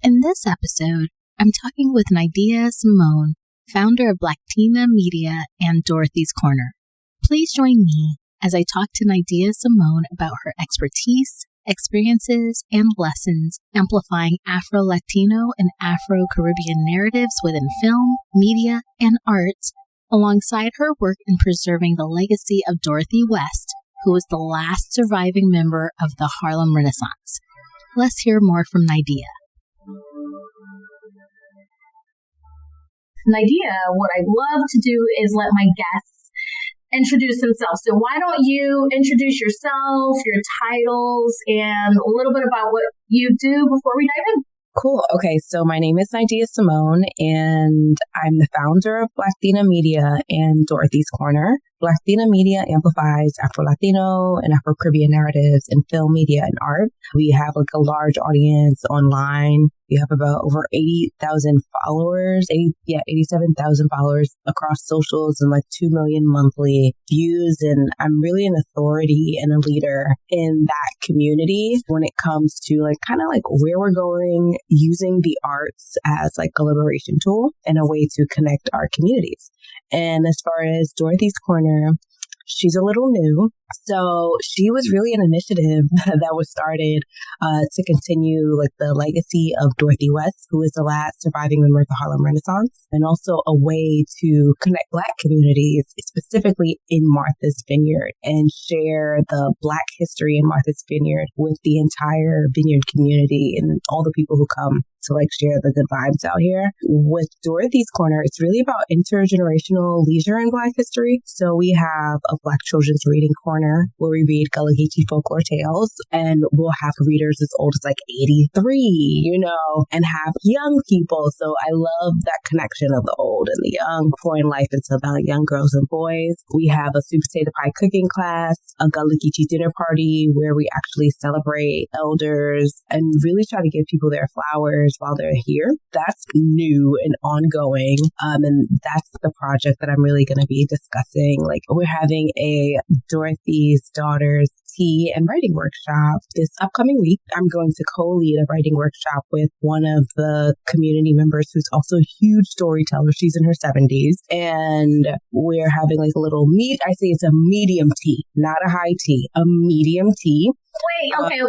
In this episode, I'm talking with Nydia Simone, founder of Blacktina Media and Dorothy's Corner. Please join me as I talk to Nydia Simone about her expertise, experiences, and lessons amplifying Afro-Latino and Afro-Caribbean narratives within film, media, and art, alongside her work in preserving the legacy of Dorothy West, who was the last surviving member of the Harlem Renaissance. Let's hear more from Nydia. Nydia, what I love to do is let my guests introduce themselves. So why don't you introduce yourself, your titles, and a little bit about what you do before we dive in? Cool. Okay, so my name is Nydia Simone, and I'm the founder of Blacktina Media and Dorothy's Corner. Blacktina Media amplifies Afro-Latino and Afro-Caribbean narratives in film, media, and art. We have a large audience online. We have about over 80,000 followers, 87,000 followers across socials and 2 million monthly views. And I'm really an authority and a leader in that community when it comes to where we're going, using the arts as a liberation tool and a way to connect our communities. And as far as Dorothy's Corner, she's a little new. So she was really an initiative that was started to continue the legacy of Dorothy West, who is the last surviving member of the Harlem Renaissance, and also a way to connect Black communities, specifically in Martha's Vineyard, and share the Black history in Martha's Vineyard with the entire Vineyard community and all the people who come to share the good vibes out here. With Dorothy's Corner, it's really about intergenerational leisure in Black history. So we have a Black children's reading corner where we read Geechee folklore tales, and we'll have readers as old as 83, and have young people. So I love that connection of the old and the young, pouring life into the young girls and boys. We have a sweet potato pie cooking class, a Geechee dinner party where we actually celebrate elders and really try to give people their flowers while they're here. That's new and ongoing. And that's the project that I'm really going to be discussing. We're having a Dorothy's Daughters tea and writing workshop this upcoming week. I'm going to co-lead a writing workshop with one of the community members who's also a huge storyteller. She's in her 70s. And we're having a little I say it's a medium tea, not a high tea, a medium tea. Wait. Now I'm going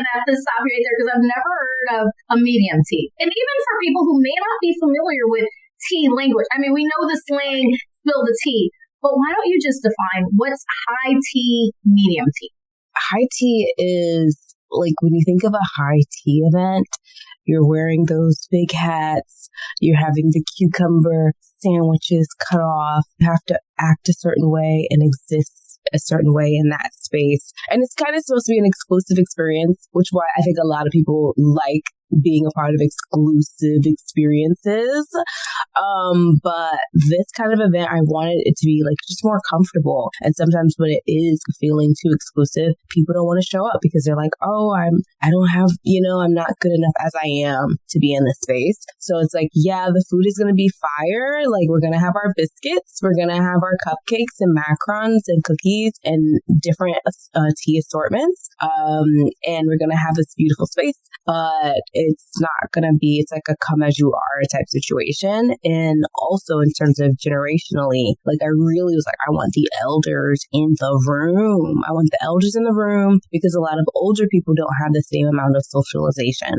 to have to stop you right there because I've never heard of a medium tea. And even for people who may not be familiar with tea language, I mean, we know the slang, spill the tea, but why don't you just define what's high tea, medium tea? High tea is when you think of a high tea event, you're wearing those big hats, you're having the cucumber sandwiches cut off, you have to act a certain way and exist a certain way in that space. And it's kind of supposed to be an exclusive experience, which why I think a lot of people like being a part of exclusive experiences. But this kind of event, I wanted it to be just more comfortable. And sometimes when it is feeling too exclusive, people don't want to show up because they're I don't have, I'm not good enough as I am to be in this space. So it's the food is going to be fire. We're going to have our biscuits. We're going to have our cupcakes and macarons and cookies and different tea assortments. And we're going to have this beautiful space, but it's not going to be, it's a come as you are type situation. And also in terms of generationally, I really was I want the elders in the room. I want the elders in the room because a lot of older people don't have the same amount of socialization.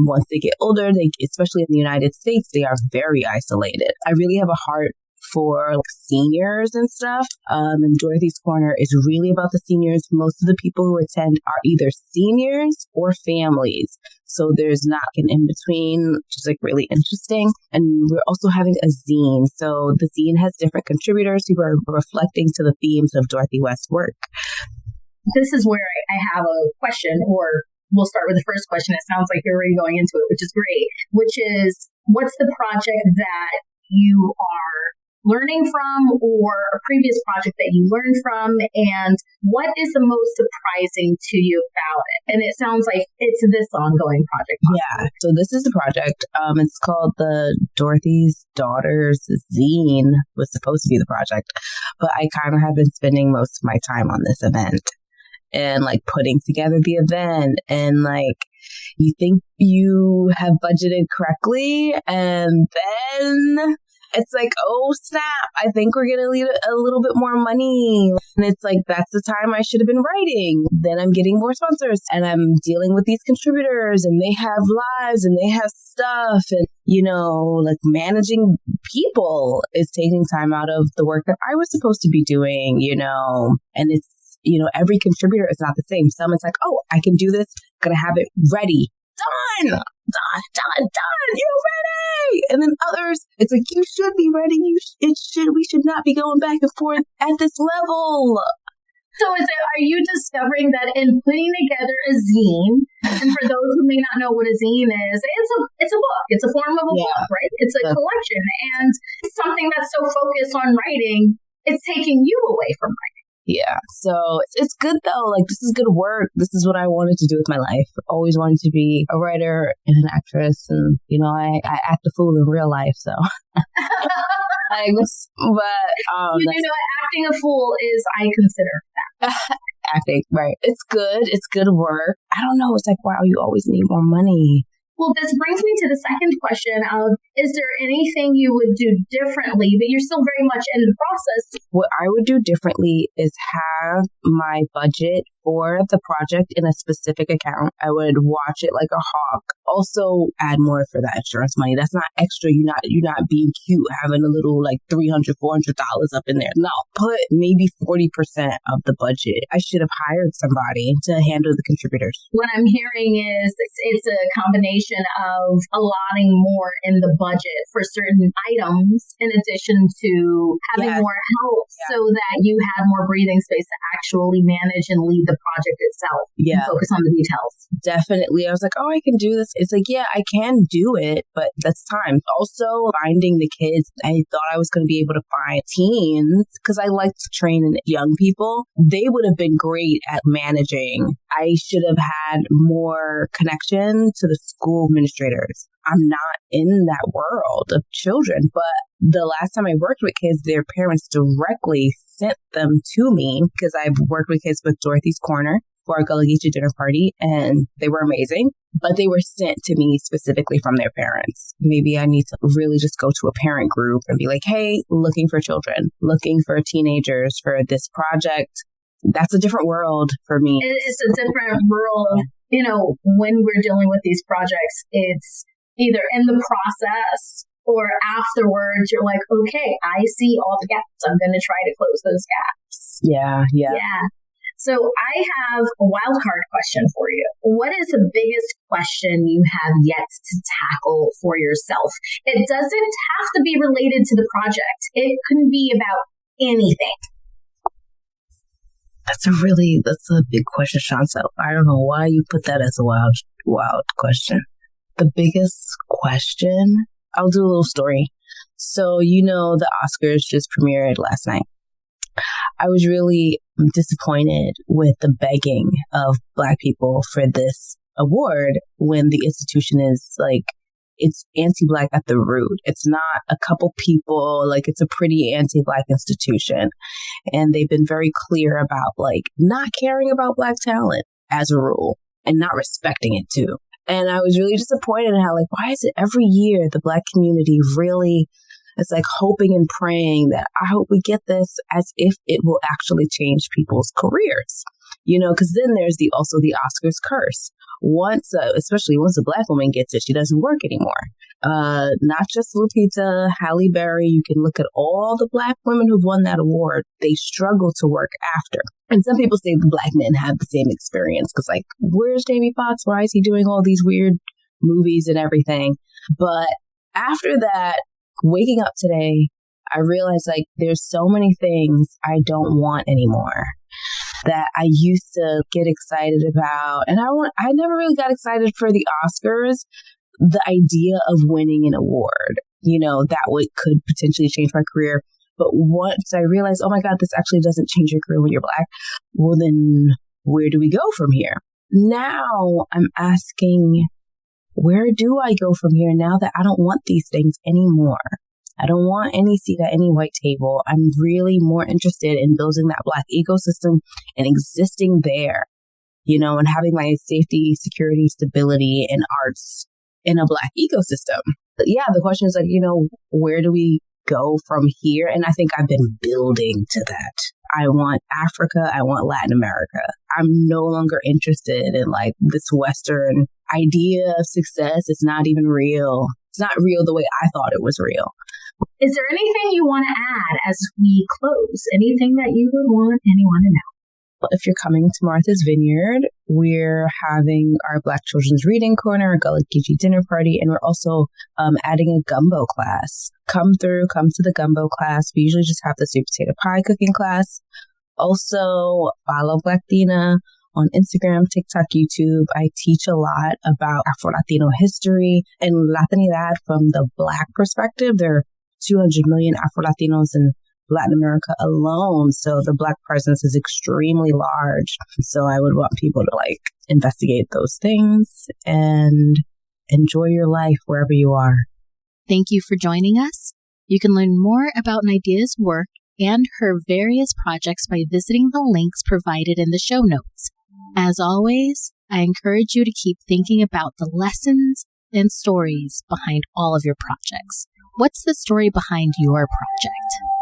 Once they get older, especially in the United States, they are very isolated. I really have a heart for seniors and stuff. And Dorothy's Corner is really about the seniors. Most of the people who attend are either seniors or families. So there's not an in-between, which is really interesting. And we're also having a zine. So the zine has different contributors who are reflecting to the themes of Dorothy West's work. This is where I have a question, or we'll start with the first question. It sounds like you're already going into it, which is great, which is, what's the project that you are learning from, or a previous project that you learned from, and what is the most surprising to you about it? And it sounds like it's this ongoing project. Yeah, so this is the project. It's called the Dorothy's Daughters Zine, was supposed to be the project, but I kind of have been spending most of my time on this event and putting together the event and you think you have budgeted correctly, and then it's like, oh snap, I think we're going to need a little bit more money. And it's like, that's the time I should have been writing. Then I'm getting more sponsors and I'm dealing with these contributors and they have lives and they have stuff. And, like managing people is taking time out of the work that I was supposed to be doing, and it's, every contributor is not the same. Some it's like, oh, I can do this, gonna have it ready. Done. You're ready. And then others, it's like, you should be ready. We should not be going back and forth at this level. So are you discovering that in putting together a zine, and for those who may not know what a zine is, it's a book. It's a form of a book, right? It's a collection. And it's something that's so focused on writing, it's taking you away from writing. Yeah. So it's good though. Like, this is good work. This is what I wanted to do with my life. I always wanted to be a writer and an actress. And, I act a fool in real life. So acting a fool is, I consider that. Acting, right. It's good. It's good work. I don't know. It's like, wow, you always need more money. Well, this brings me to the second question of, is there anything you would do differently, but you're still very much in the process? What I would do differently is have my budget for the project in a specific account. I would watch it like a hawk. Also add more for that insurance money. That's not extra. You're not being cute, having a little like $300, $400 up in there. No, put maybe 40% of the budget. I should have hired somebody to handle the contributors. What I'm hearing is it's a combination of allotting more in the budget for certain items in addition to having more help so that you have more breathing space to actually manage and lead the project itself. And focus on the details. Definitely. I was like, oh, I can do this. It's like, yeah, I can do it, but that's time. Also, finding the kids. I thought I was going to be able to find teens because I like to train in young people. They would have been great at managing. I should have had more connection to the school administrators. I'm not in that world of children, but the last time I worked with kids, their parents directly sent them to me because I've worked with kids with Dorothy's Corner for our Geechee dinner party, and they were amazing, but they were sent to me specifically from their parents. Maybe I need to really just go to a parent group and be like, hey, looking for children, looking for teenagers for this project. That's a different world for me. It's a different world. When we're dealing with these projects, it's either in the process or afterwards, you're like, okay, I see all the gaps. I'm going to try to close those gaps. Yeah. So I have a wild card question for you. What is the biggest question you have yet to tackle for yourself? It doesn't have to be related to the project. It can be about anything. That's a big question, Shanta. I don't know why you put that as a wild question. The biggest question, I'll do a little story. So, the Oscars just premiered last night. I was really disappointed with the begging of Black people for this award when the institution is like, it's anti-Black at the root. It's not a couple people, like it's a pretty anti-Black institution. And they've been very clear about like not caring about Black talent as a rule and not respecting it too. And I was really disappointed in how like, why is it every year the Black community really, it's like hoping and praying that I hope we get this as if it will actually change people's careers, because then there's also the Oscars curse. Especially once a Black woman gets it, she doesn't work anymore. Not just Lupita, Halle Berry. You can look at all the Black women who've won that award. They struggle to work after. And some people say the Black men have the same experience because like, where's Jamie Foxx? Why is he doing all these weird movies and everything? But after that, waking up today, I realized like there's so many things I don't want anymore that I used to get excited about. And I never really got excited for the Oscars. The idea of winning an award, that could potentially change my career. But once I realized, oh my God, this actually doesn't change your career when you're Black, well then where do we go from here? Now I'm asking, where do I go from here now that I don't want these things anymore? I don't want any seat at any white table. I'm really more interested in building that Black ecosystem and existing there. and having my safety, security, stability, and arts in a Black ecosystem. But yeah, the question is like, where do we go from here? And I think I've been building to that. I want Africa. I want Latin America. I'm no longer interested in like this Western idea of success. It's not even real. It's not real the way I thought it was real. Is there anything you want to add as we close? Anything that you would want anyone to know? If you're coming to Martha's Vineyard, we're having our Black Children's Reading Corner, a Geechee dinner party, and we're also adding a gumbo class. Come to the gumbo class. We usually just have the sweet potato pie cooking class. Also, follow Blacktina on Instagram, TikTok, YouTube. I teach a lot about Afro-Latino history and Latinidad from the Black perspective. There are 200 million Afro-Latinos in Latin America alone. So the Black presence is extremely large. So I would want people to like investigate those things and enjoy your life wherever you are. Thank you for joining us. You can learn more about Nydia's work and her various projects by visiting the links provided in the show notes. As always, I encourage you to keep thinking about the lessons and stories behind all of your projects. What's the story behind your project?